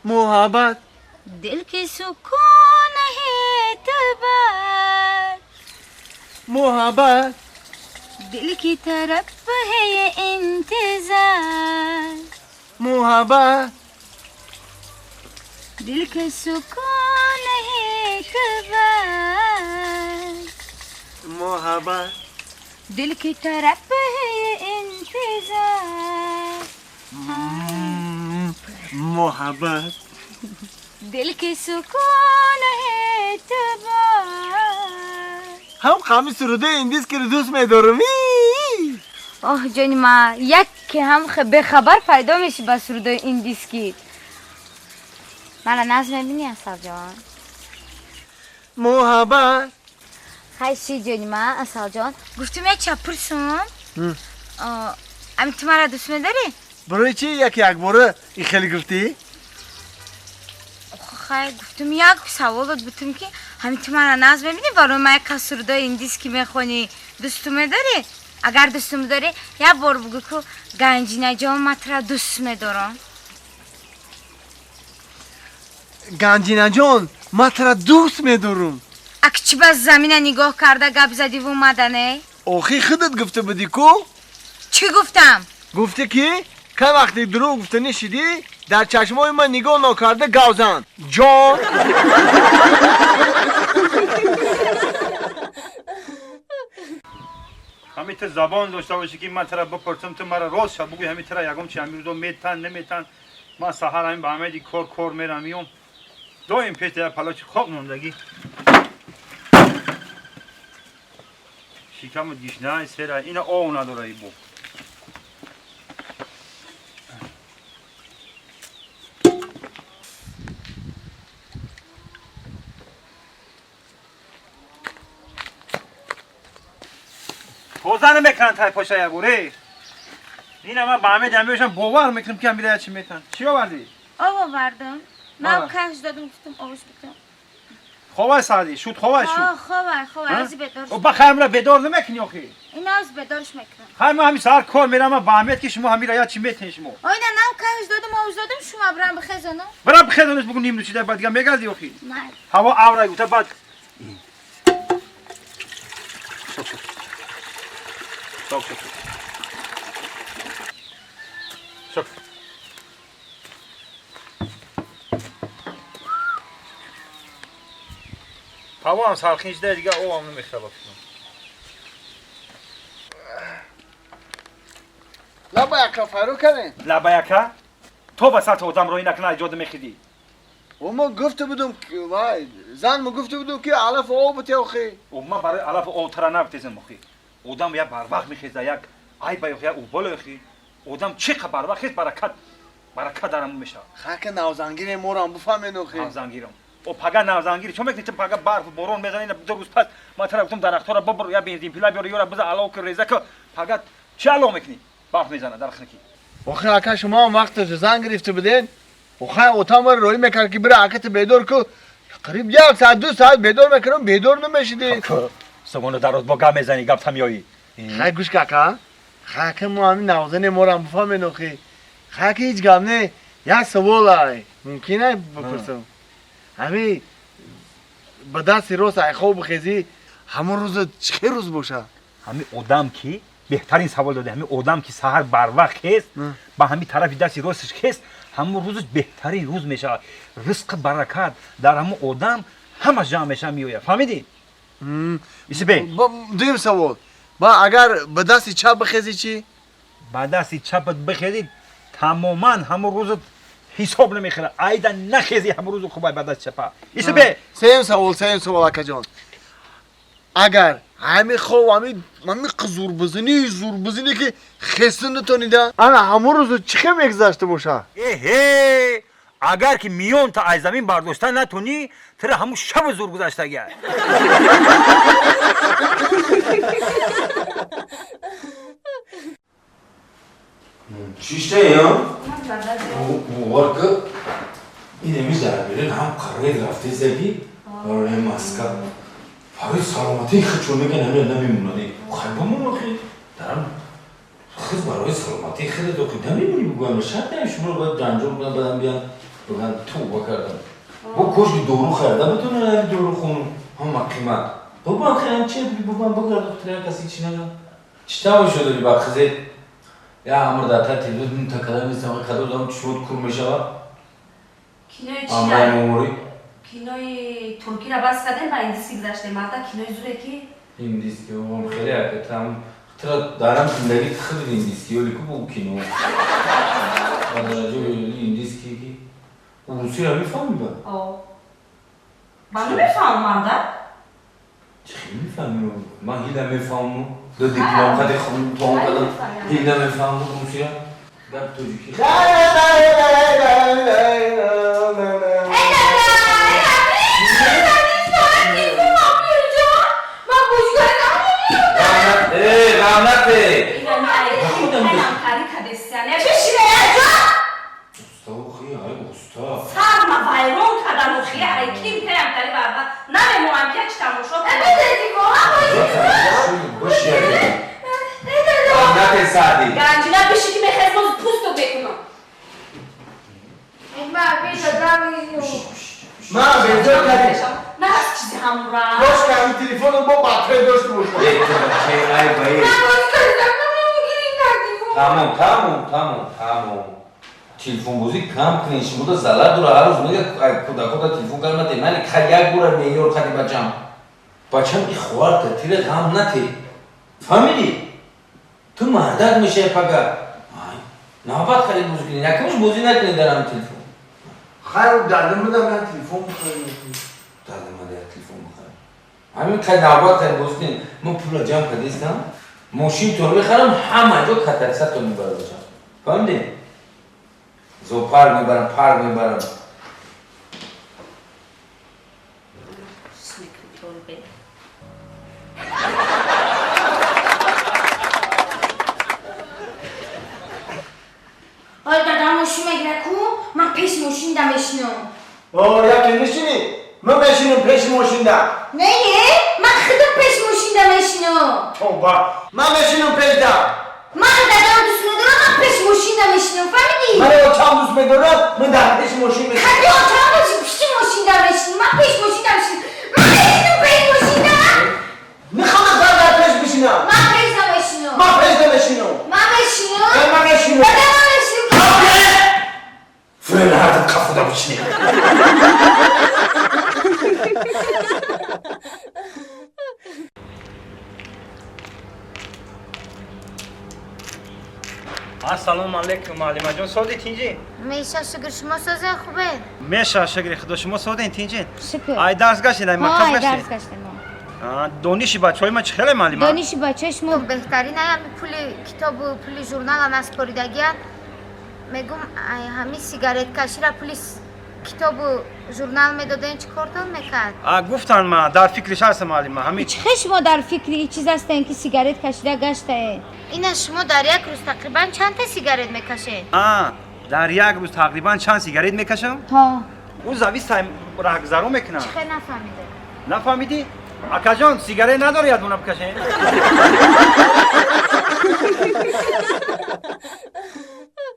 محبت दिल की सुकून है तबार محبت दिल की तरफ है ये इंतजार محبت दिल के सुकून है तबार محبت दिल की तरफ है ये इंतजार محبت दिल के सुकून है तबार هم خمی سروده اندیز که رو دوست میدارم اوه جانی ما یک که هم به خبر پیدا میشی با سروده این دیسکی من ناز میبینی اصل جان محبت خیلی جانی ما اصل جان گفتم یک چپرسون امی تو مرا دوست میداری؟ برای چی یک باره این خیلی گفتی؟ خیلی گفتم یک سوالت بودم که همین تو مرا ناز میبینی برای من یک سروده این دیسکی میخونی دوست میداری؟ اگر دوست میداری یک بار بگو که گنجینه جان ما تو را دوست میدارم گنجینه جان ما تو را دوست میدارم اگه چی بس زمین نگاه کرده گپ زدی و اومدنه؟ آخی خودت گفته بودی کو؟ چی گفتم؟ گفته که وقتی دروغ گفته نشیدی در چشمای من نگاه نکرده گوزن جان همین تو زبان داشته باشی که من ترا بپرسم تو مرا راست شد بگوی همین ترا یکم چی همین رو میتن نمیتن من سحر همین به همه دی کار میرم میام دو این پیش در پلاچ خواب موندگی شکم و دیشنه سره این آو نداره ای بو توزن میکنن تای پاشا یگوره این همه با همه جمعیشم باور میکنم که همیده چی میتن چی آوردی؟ آب آوردم نه کش دادم گفتم آوش بکنم خواه سعدی شد خواه شد خواه ازی بدارش و بخیر را بدار نمیکنی آخی این از بدارش میکنم همین سر کار میرم با همه که شما همین را چی میتنی شما آینه نه کش دادم آوش دادم شما برم بخزانم برام بخیدانش بگو نیم نوشیده بعد دیگه میگردی آخی نه هوا آورای گوته بعد شکر هوا هم سرخینش ده دیگه او هم نمیخواه بکنم لبا یک فرو کنه لبا یکه تو به سطح آدم روی نکنه ایجاد میخیدی و ما گفته بودم زن ما گفته بودم که علف آب بتی آخی و من برای علف آتره نبتیزم آخی آدم یک بر وقت میخیزه یک ای بیاخی یک اوبال آخی آدم چی بر وقت خیز برکت درمون میشه خاک نوزنگیر مورم بفهمین آخی نوزنگیرم و پگه نوزنگیری چون میکنی پگه برف و بارون میزنی دو روز پس ما ترا گفتم درختها را ببر یا بنزین پیلا بیار یا بذار علاوه که ریزه که پگه چی علاوه میکنی برف میزنه درخت کی آخی اکا شما هم وقت زن گرفته بدین آخی اوتام روی میکرد که بره اکت بیدار که قریب یک ساعت دو ساعت بیدار میکردم بیدار نمیشیدی سگونه درات با گم میزنی گپ تمیایی خیلی گوش کاکا خاک ما همین نوزن مورم بفهمین آخی خاک هیچ گم نه یک سوال های ممکنه بپرسم همین به دست روز ای خواب بخیزی همون روز چه روز باشه همین آدم کی بهترین سوال داده همین آدم که سحر بر وقت خست با همین طرفی دستی راستش خست همون روز بهترین روز میشه رزق برکت در همون آدم همه جمع میشه میویه فهمیدی بیسی بی دویم سوال با اگر به دست چپ بخیزی چی با دستی چپت بخیزی تماما همون روز حساب نمیخوره ایدا نخیزی همون روز خوبه به دست چپه بیسی بی سیم سوال اکا جان اگر همین خواب همین زور بزنی که خسته نتونیده انا همون روز چه میگذشته باشه ایه اگر که میون تا از زمین برداشتن نتونی تره همون شب زور گذشته گه چیشته یا؟ وارکه این میزده بیرن هم قرار رفته زدی برای ماسکا برای سلامتی خود میگن همین نمیمونده خیلی بمون خیلی دارم خیلی برای سلامتی خیلی دو خیلی نمیمونی بگویم شاید شما رو باید دنجور بدن بیان بگن توبه کردم با کشک دورو خریدم بتونه این دورو خون هم قیمت بابا خیلی چه بابا بگرد اختیار کسی چی نگم چطور شده بی بخزه یا امر داتا تلویزیون تکرار می‌سازم خدا دارم شد کور میشه کینوی امر چیه؟ موری کینوی ترکی را بس کردن و ایندیسی گذاشته مردا کینوی زوره کی؟ این دیسکی هم خیلی حقیقتاً ترا دارم زندگی خیلی این دیسکی ولی که با کینو با درجه این دیسکی کی روسی را میفهمی با آه من نمیفهم مردا چه میفهمی من هیچ نمیفهمم دو دیپلم خاطر خون تو هم کدام هیچ نمیفهمم روسی را گپ تو کی رامنته Usta خیلی های usta سرما وایرون کردم و خیلی های کیم تیم تری بابا نمیمونم که چی تماشا کنم باش یاری رامنته سعدی گنجینا بشی که میخواست باز پوستو بکنم ما بهتر کردیم نه از چیزی همورا باش که همین تلفن رو با بطره داشته باشم یک که ای بایی تمام تلفن بازی کم کنی شما تو زلال دور هر روز میگه کودکا تلفن کار نتی من یک گوره میور خدی بچم این خوار که تیر غم نتی فهمیدی تو مردک میشه پگه نوبت خرید بازی کنی یکمش بازی نکنی در هم تلفن خیر دردم بدم من تلفن بخورم دادم من در تلفن بخرم همین که نوبت خرید بازی کنی من پول جمع کردیستم ماشین تو رو بخرم همه جا کترسه تو میبره باشم فهمیدی؟ زو پار میبرم آی دادم ماشین مگره کو من پیش ماشین دمشنم آه یکی نشینی من بشینم پیش ماشین ده نه من خودم پیش ماشین دمشنم توبه من بشینم پیش ده من دادم دوست ندارم من پیش ماشین دمشنم فهمیدی؟ من آتام دوست بدارم من در پیش ماشین بشینم خیلی آتام باشی پیش ماشین دمشنم من پیش ماشین دمشنم من بشینم پیش ماشین دم میخوام در پیش بشینم من پیش دمشنم من پیش بشینم من بشینم من بشینم دادم من بشینم فرن هاتت کافو بچینی السلام علیکم معلم جان سعودی تینجی میشه شکر شما سازه خوبه میشه شکر خدا شما سعودی تینجی شکر ای درس گشتید ای های مکتب درس گشتید گشتم دانش بچهای ما چه خیلی معلم دانش بچهش ما بهترین هم پول کتاب و پول ژورنال هم از پریدگی میگم همین سیگارت کشی را پلیس کتاب و ژورنال میدادن چی کردن میکرد گفتن ما در فکرش هستم معلم همین چه شما در فکر این چیز هستن که سیگارت کشیده گشته این شما در یک روز تقریبا چند تا سیگارت میکشه در یک روز تقریبا چند سیگارت میکشم ها او زاوی سایم راهگذرو میکنم چه نفهمیده نفهمیدی اکا جان سیگارت نداری یادمون بکشه